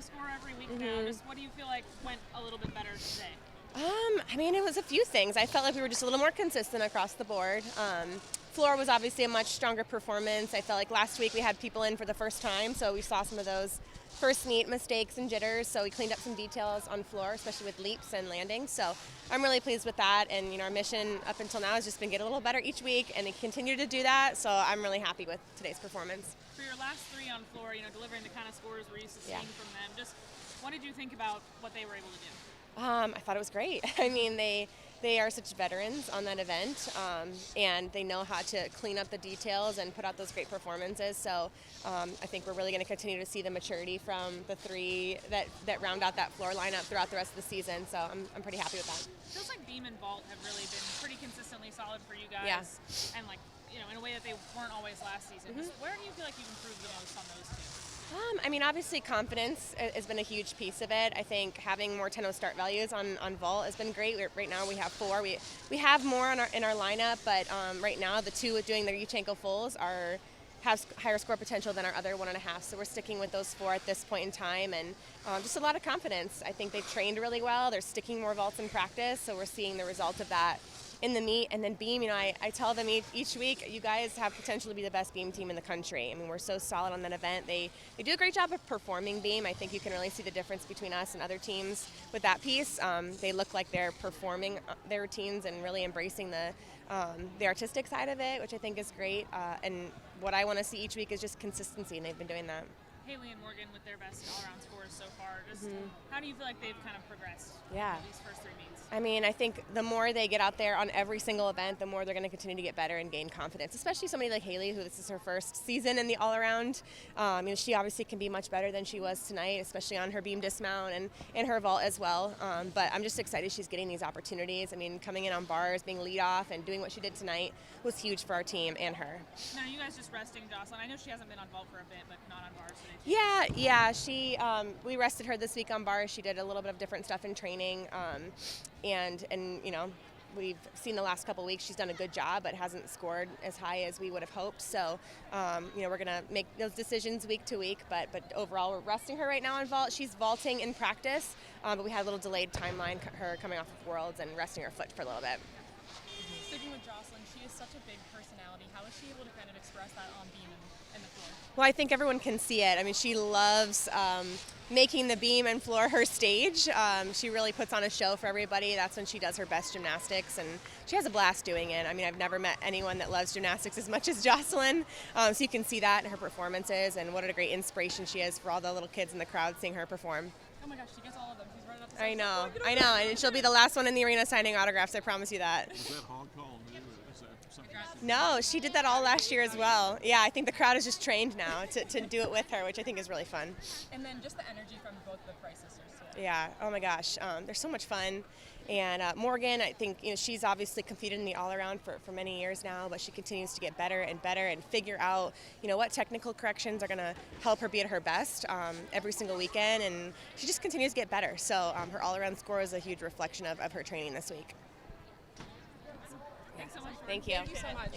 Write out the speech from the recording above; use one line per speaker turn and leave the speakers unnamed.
same score every week now. Just what do you feel like went a little bit better today?
I mean, it was a few things. I felt like we were just a little more consistent across the board. Floor was obviously a much stronger performance. I felt like last week we had people in for the first time, so we saw some of those first meet mistakes and jitters, so we cleaned up some details on floor, especially with leaps and landings. So I'm really pleased with that, and our mission up until now has just been get a little better each week and continue to do that, so I'm really happy with today's performance.
For your last three on floor, delivering the kind of scores we're used to seeing from them, just what did you think about what they were able to do?
I thought it was great. I mean, they are such veterans on that event, and they know how to clean up the details and put out those great performances. So I think we're really going to continue to see the maturity from the three that round out that floor lineup throughout the rest of the season. So I'm pretty happy with that.
Feels like beam and vault have really been pretty consistently solid for you guys.
Yeah.
And in a way that they weren't always last season. Where do you feel like you've improved the most on those two?
I mean, obviously confidence has been a huge piece of it. I think having more 10-0 start values on vault has been great. Right now we have 4. We have more in our lineup, but right now the 2 doing their each ankle fulls have higher score potential than our other 1.5. So we're sticking with those 4 at this point in time, and just a lot of confidence. I think they've trained really well. They're sticking more vaults in practice, so we're seeing the result of that in the meet. And then beam, I tell them each week, you guys have potential to be the best beam team in the country. I mean, we're so solid on that event. They do a great job of performing beam. I think you can really see the difference between us and other teams with that piece. They look like they're performing their routines and really embracing the artistic side of it, which I think is great. And what I want to see each week is just consistency, and they've been doing that.
Haley and Morgan with their best all-around scores so far. Just how do you feel like they've kind of progressed these first 3 meets?
I mean, I think the more they get out there on every single event, the more they're going to continue to get better and gain confidence, especially somebody like Haley, who this is her first season in the all-around. She obviously can be much better than she was tonight, especially on her beam dismount and her vault as well. But I'm just excited she's getting these opportunities. I mean, coming in on bars, being lead off, and doing what she did tonight was huge for our team and her.
Now, are you guys just resting Jocelyn? I know she hasn't been on vault for a bit, but not on bars today.
Yeah. She we rested her this week on bars. She did a little bit of different stuff in training, and we've seen the last couple weeks she's done a good job, but hasn't scored as high as we would have hoped. So, we're gonna make those decisions week to week. But overall, we're resting her right now on vault. She's vaulting in practice, but we had a little delayed timeline. Her coming off of Worlds and resting her foot for a little bit.
Sticking with Jocelyn, she is such a big personality. How is she able to kind of express that on beam and the floor?
Well, I think everyone can see it. I mean, she loves making the beam and floor her stage. She really puts on a show for everybody. That's when she does her best gymnastics, and she has a blast doing it. I mean, I've never met anyone that loves gymnastics as much as Jocelyn. So you can see that in her performances, and what a great inspiration she is for all the little kids in the crowd seeing her perform.
Oh my gosh, she gets all of them. She's running up the
I know, and she'll be the last one in the arena signing autographs, I promise you that.
Was that hog call new, or is that something?
No, she did that all last year as well. Yeah, I think the crowd is just trained now to do it with her, which I think is really fun.
And then just the energy from both the Price sisters too.
Yeah, oh my gosh, they're so much fun. And Morgan, I think she's obviously competed in the all-around for many years now, but she continues to get better and better and figure out what technical corrections are going to help her be at her best every single weekend, and she just continues to get better. So her all-around score is a huge reflection of her training this week.
Thanks so much.
Thank you.
Thank you so much.